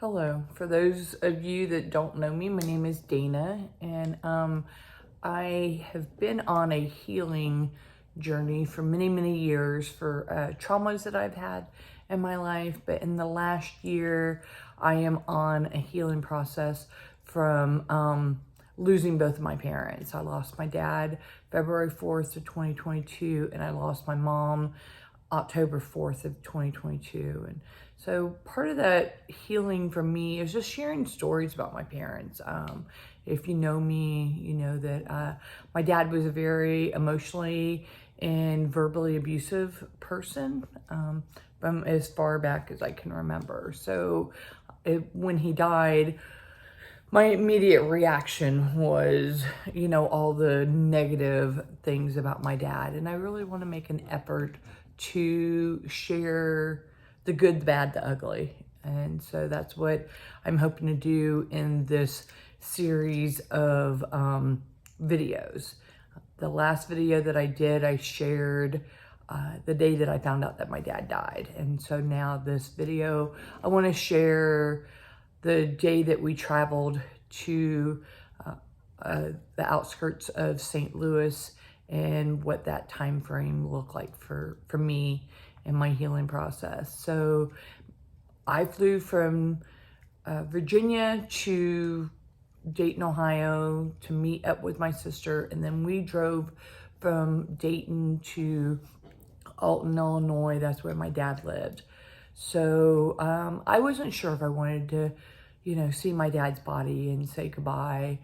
Hello. For those of you that don't know me, my name is Dana, and I have been on a healing journey for many, many years for traumas that I've had in my life. But in the last year, I am on a healing process from losing both of my parents. I lost my dad February 4th of 2022, and I lost my mom October 4th of 2022. And so part of that healing for me is just sharing stories about my parents. If you know me, you know that my dad was a very emotionally and verbally abusive person from as far back as I can remember. So when he died, my immediate reaction was, all the negative things about my dad. And I really want to make an effort to share the good, the bad, the ugly. And so that's what I'm hoping to do in this series of videos. The last video that I did, I shared the day that I found out that my dad died. And so now this video, I want to share the day that we traveled to the outskirts of St. Louis and what that time frame looked like for me and my healing process. So I flew from Virginia to Dayton, Ohio to meet up with my sister, and then we drove from Dayton to Alton, Illinois. That's where my dad lived. So I wasn't sure if I wanted to, see my dad's body and say goodbye.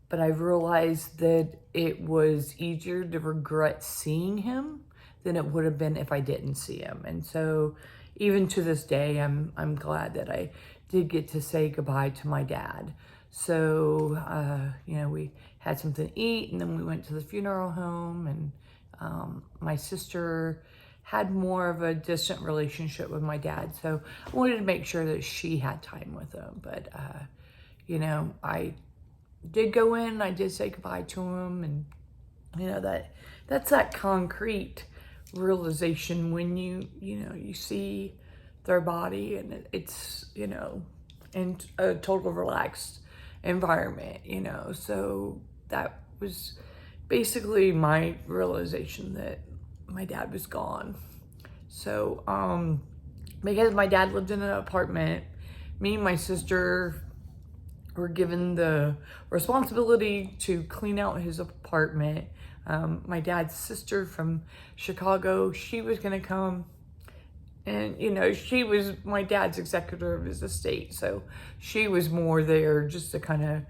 But I realized that it was easier to regret seeing him than it would have been if I didn't see him. And so even to this day, I'm glad that I did get to say goodbye to my dad. So, we had something to eat, and then we went to the funeral home, and my sister had more of a distant relationship with my dad. So I wanted to make sure that she had time with him. But, I did go in, I did say goodbye to him. And, that's that concrete realization when you see their body, and it's, in a total relaxed environment, So that was basically my realization that my dad was gone. So, because my dad lived in an apartment, me and my sister were given the responsibility to clean out his apartment. My dad's sister from Chicago, she was gonna come, and she was my dad's executor of his estate, so she was more there just to kind of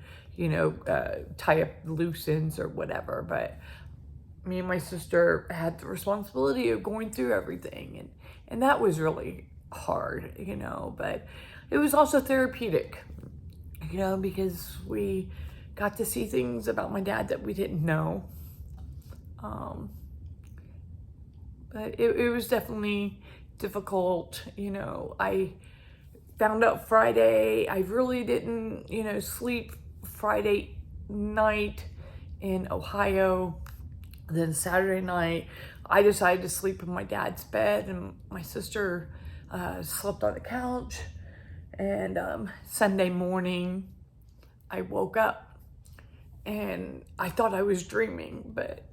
tie up loose ends or whatever. But me and my sister had the responsibility of going through everything, and that was really hard, but it was also therapeutic, because we got to see things about my dad that we didn't know. But it was definitely difficult. I found out Friday. I really didn't, sleep Friday night in Ohio. Then Saturday night, I decided to sleep in my dad's bed, and my sister slept on the couch. And Sunday morning, I woke up, and I thought I was dreaming, but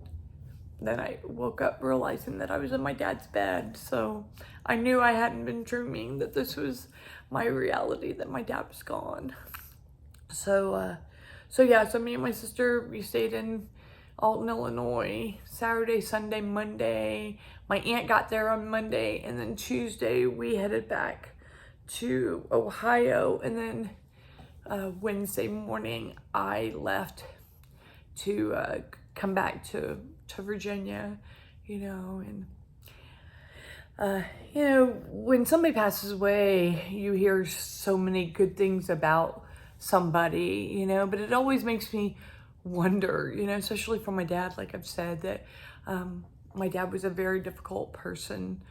then I woke up realizing that I was in my dad's bed. So I knew I hadn't been dreaming, that this was my reality, that my dad was gone. So me and my sister, we stayed in Alton, Illinois, Saturday, Sunday, Monday. My aunt got there on Monday, and then Tuesday we headed back to Ohio, and then Wednesday morning I left to come back to Virginia, and when somebody passes away, you hear so many good things about somebody, but it always makes me wonder, especially for my dad, like I've said, that my dad was a very difficult person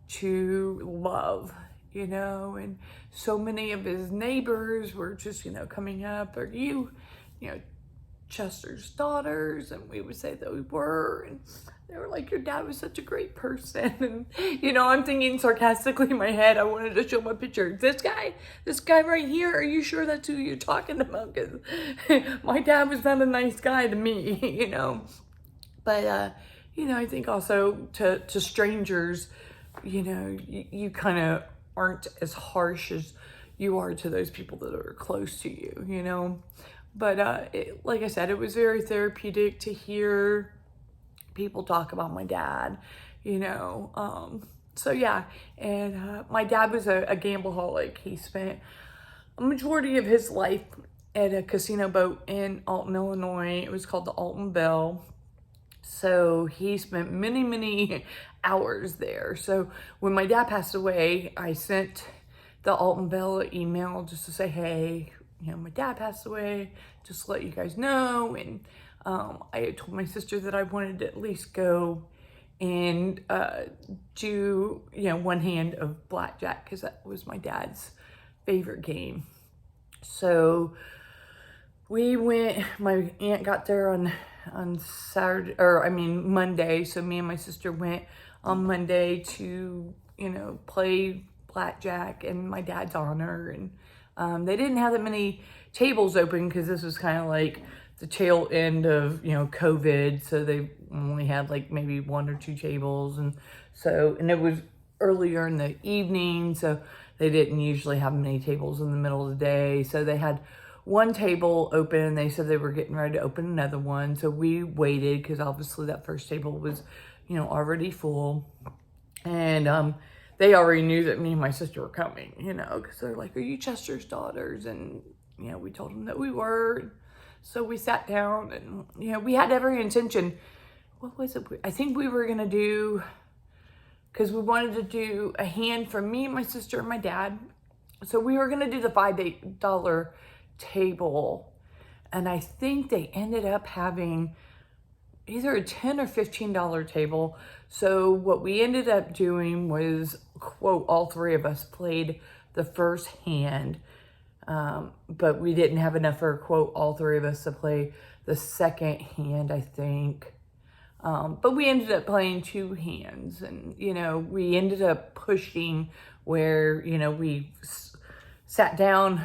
to love, and so many of his neighbors were just, coming up, or Chester's daughters, and we would say that we were, and They were like, your dad was such a great person. And, you know, I'm thinking sarcastically in my head, I wanted to show my picture. This guy right here, are you sure that's who you're talking about? Because my dad was not a nice guy to me, you know. But, you know, I think also to strangers, you know, you kind of aren't as harsh as you are to those people that are close to you, you know. But like I said, it was very therapeutic to hear people talk about my dad, you know. So yeah, and my dad was a gambleaholic. He spent a majority of his life at a casino boat in Alton, Illinois. It was called the Alton Bell. So he spent many, many hours there. So when my dad passed away, I sent the Alton Bell an email just to say, hey, you know, my dad passed away, just to let you guys know. And I told my sister that I wanted to at least go and do, you know, one hand of blackjack, because that was my dad's favorite game. So we went, my aunt got there on Saturday, or I mean Monday. So me and my sister went on Monday to, you know, play blackjack in my dad's honor. And they didn't have that many tables open because this was kind of like the tail end of, you know, COVID. So they only had like maybe 1 or 2 tables. And it was earlier in the evening. So they didn't usually have many tables in the middle of the day. So they had 1 table open, and they said they were getting ready to open another one. So we waited because obviously that first table was, you know, already full. And they already knew that me and my sister were coming, you know, because they're like, are you Chester's daughters? And, you know, we told them that we were. So we sat down and, you know, we had every intention. What was it? I think we were going to do, because we wanted to do a hand for me, my sister, and my dad. So we were going to do the $5 table. And I think they ended up having either a $10 or $15 table. So what we ended up doing was, quote, all 3 of us played the first hand. But we didn't have enough for, quote, all 3 of us to play the second hand, I think. But we ended up playing 2 hands. And, you know, we ended up pushing where, you know, we sat down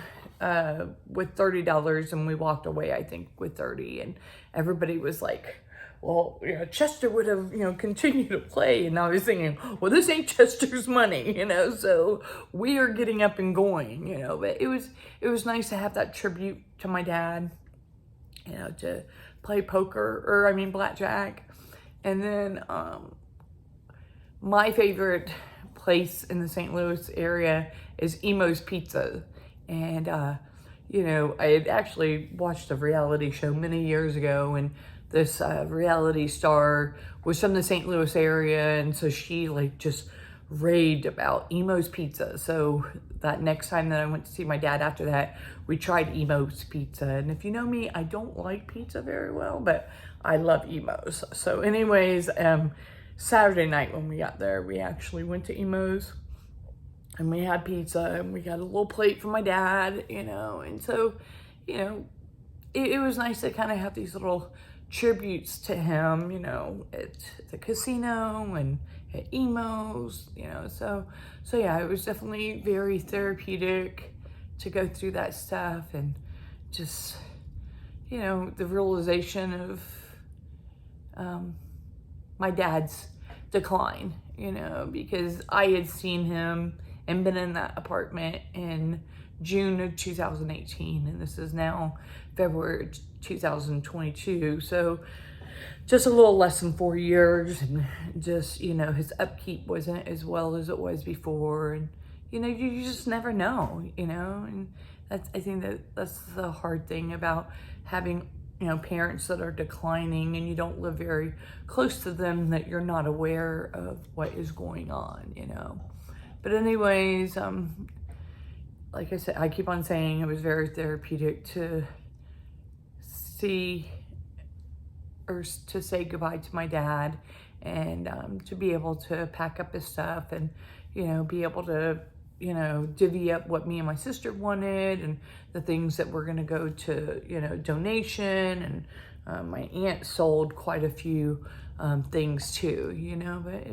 with $30 and we walked away, I think, with 30. And everybody was like, well, you know, Chester would have, you know, continued to play. And I was thinking, well, this ain't Chester's money, you know, so we are getting up and going, you know. But it was nice to have that tribute to my dad, you know, to play blackjack. And then my favorite place in the St. Louis area is Emo's Pizza. And, you know, I had actually watched a reality show many years ago, and this reality star was from the St. Louis area, and so she like just raved about Emo's Pizza. So that next time that I went to see my dad after that, we tried Emo's Pizza. And if you know me, I don't like pizza very well, but I love Emo's. So anyways, Saturday night when we got there, we actually went to Emo's and we had pizza, and we got a little plate for my dad, you know. And so, you know, it was nice to kind of have these little tributes to him, you know, at the casino and at Emo's, you know. So yeah, it was definitely very therapeutic to go through that stuff, and just, you know, the realization of my dad's decline, you know, because I had seen him and been in that apartment in June of 2018, and this is now February 2022. So just a little less than 4 years, and just, you know, his upkeep wasn't as well as it was before. And, you know, you just never know, you know. And I think that's the hard thing about having, you know, parents that are declining and you don't live very close to them, that you're not aware of what is going on, you know. But anyways, like I said, I keep on saying it was very therapeutic to see, or to say goodbye to my dad, and to be able to pack up his stuff, and, you know, be able to, you know, divvy up what me and my sister wanted, and the things that were going to go to, you know, donation. And my aunt sold quite a few things too, you know, but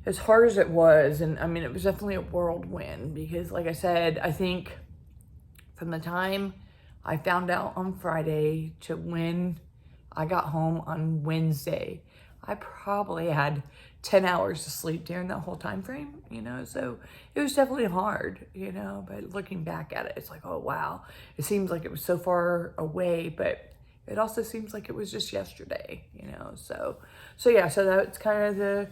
as hard as it was, and I mean, it was definitely a whirlwind because like I said, I think from the time I found out on Friday to when I got home on Wednesday, I probably had 10 hours of sleep during that whole time frame, you know, so it was definitely hard, you know, but looking back at it, it's like, oh, wow, it seems like it was so far away, but it also seems like it was just yesterday, you know, so yeah, so that's kind of the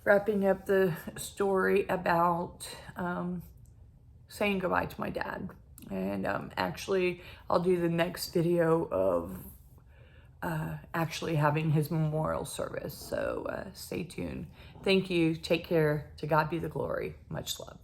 wrapping up the story about saying goodbye to my dad. And actually, I'll do the next video of actually having his memorial service. So stay tuned. Thank you. Take care. To God be the glory. Much love.